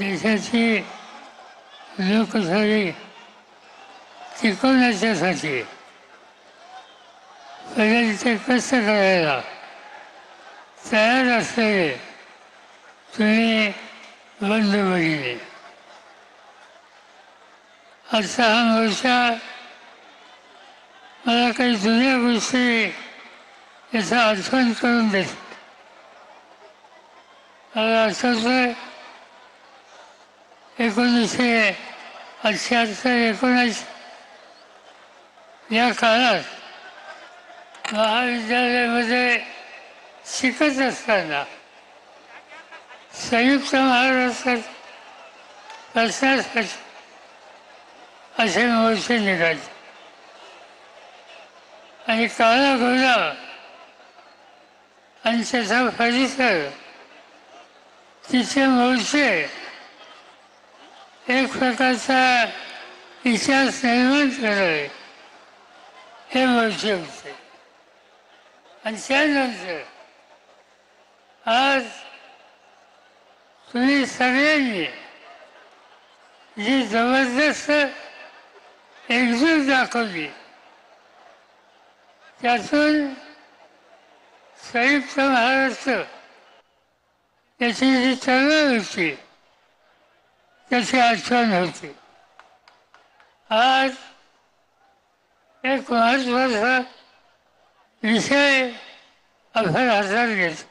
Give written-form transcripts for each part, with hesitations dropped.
देशाची लोकशाही टिकवण्याच्यासाठी पहिले ते कष्ट करायला तयार असलेले तुम्ही बंधू भगिनी, आजचा हा मोर्चा मला काही जुन्या गोष्टी याचा आठवण करून देत. मला आठवतं 1978-19 या काळात महाविद्यालयामध्ये शिकत असताना संयुक्त महाराष्ट्रात असण्यासाठी असे मोर्चे निघाले आणि काळा घोडा आणि त्याचा परिसर, तिचे मोर्चे एक प्रकारचा इतिहास निर्माण करावे हे मोर्चे होते. आणि त्यानंतर आज तुम्ही सगळ्यांनी जी जबरदस्त एकजूट दाखवली, त्यातून संयुक्त महाराष्ट्र याची जी चळवळ होती त्याची आठवण होती. आज एक महत्त्वाचा विषय आपण हातात घेतो.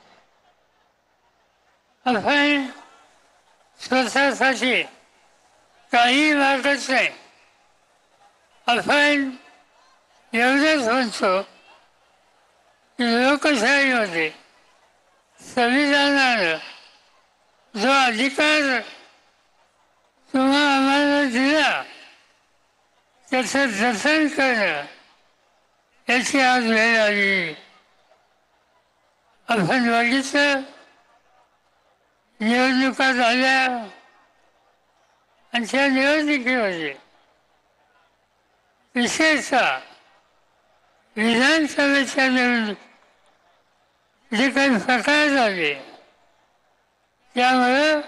आपण स्वतःसाठी काही मागत नाही. आपण एवढंच म्हणतो की लोकशाहीमध्ये संविधानानं जो अधिकार तुम्हा आम्हाला दिला त्याचं जतन करणं याची आज वेळ आली. आपण बघितलं निवडणुका झाल्या आणि त्या निवडणुकीमध्ये विशेषतः विधानसभेच्या निवडणूक जे काही प्रकार झाले त्यामुळं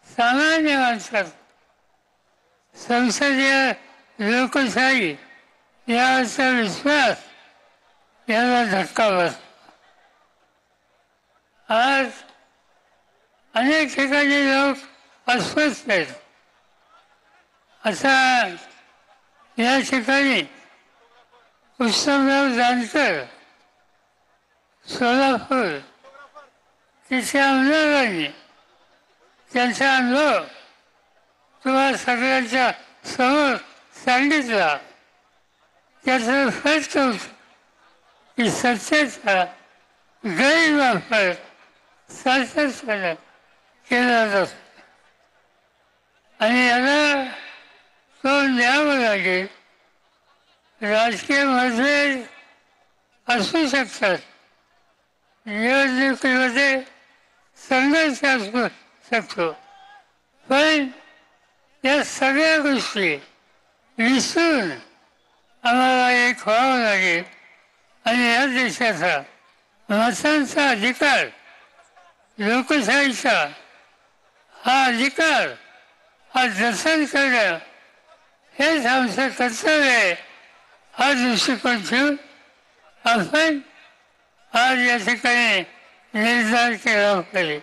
सामान्य माणसात संसदीय लोकशाही याचा विश्वास याला धक्का बसला. आज अनेक ठिकाणी लोक अस्वस्थ आहेत. आता या ठिकाणी उत्तमराव जानकर सोलापूर तिथल्या आमदारांनी त्यांचा अनुभव तुम्हाला सगळ्यांच्या समोर सांगितला. त्याचं स्पष्ट होतं की सत्तेचा गैरवापर सातत्यानं केला जातो आणि याला तोंड द्यावं लागेल. राजकीय मतभेद असू शकतात, निवडणुकीमध्ये संघर्ष असू शकतो, पण या सगळ्या गोष्टी विसरून आम्हाला एक व्हावं लागेल आणि या देशाचा मतांचा अधिकार, लोकशाहीचा हा अधिकार हा जतन करणं हेच आमचं कर्तव्य आहे. हा दृष्टिकोन ठेवून आपण आज या ठिकाणी निर्धार केला पाहिजे.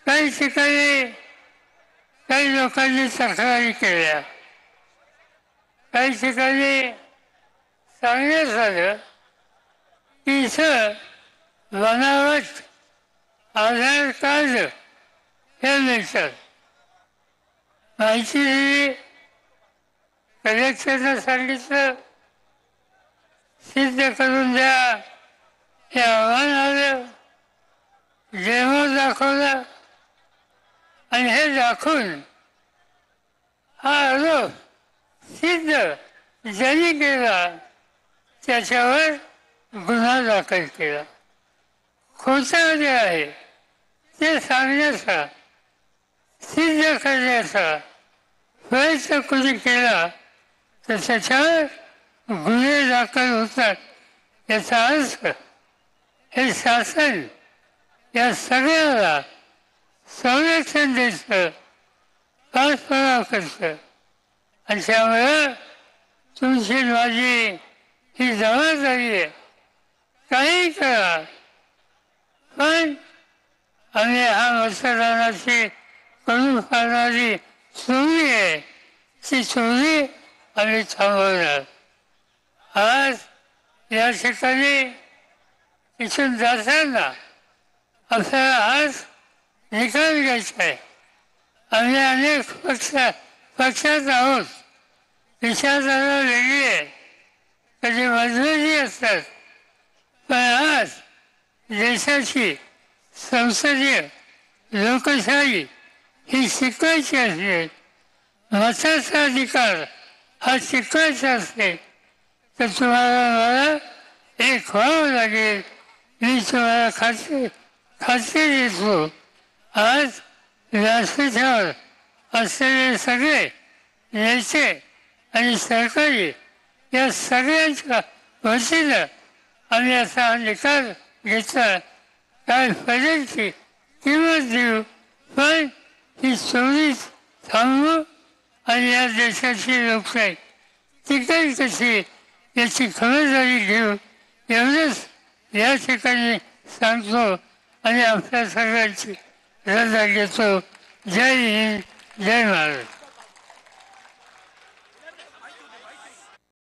काही ठिकाणी काही लोकांनी तक्रारी केल्या, काही ठिकाणी सांगण्यात आलं की इथं बनावट आधार कार्ड हे मिळतात. माहिती दिली, कलेक्टरनं सांगितलं सिद्ध करून द्या, हे आव्हान आलं, डेमो दाखवला आणि हे दाखवून हा आरोप सिद्ध ज्यांनी केला त्याच्यावर गुन्हा दाखल केला. खोटं जे आहे ते सांगण्याचा, सिद्ध करण्याचा प्रयत्न कोणी केला तर त्याच्यावर गुन्हे दाखल होतात. याचा अर्थ हे शासन या सगळ्याला संरक्षण देतं, पाठपुरावा करतं. आणि त्यामुळं तुमची माझी ही जबाबदारी आहे. काही करा, पण आम्ही हा मतदानाची करून पाहणारी चोरी आहे, ती चोरी आम्ही थांबवणार. आज या ठिकाणी इथून जाताना आपल्याला आज निकाल घ्यायचा आहे. आम्ही अनेक पक्षात आहोत, विचारधारा वेगळी आहे, कधी मतभेदी असतात, पण आज देशाची संसदीय लोकशाही ही शिकवायची असते, मताचा अधिकार हा शिकवायचा असते, तर तुम्हाला मला एक व्हावं लागेल. मी तुम्हाला खात्री देतो, आज व्यासपीठावर असलेले सगळे नेते आणि सरकारी या सगळ्यांच्या वतीनं आम्ही असा निकाल घेतला. काय पडेलची किंमत देऊ, पण ही चोरी थांबवू आणि या देशाची लोकशाही टिकेल कशी याची खबरदारी घेऊ, एवढंच या ठिकाणी सांगतो आणि आपल्या सगळ्यांची रजा घेतो. जय हिंद, जय महाराष्ट्र.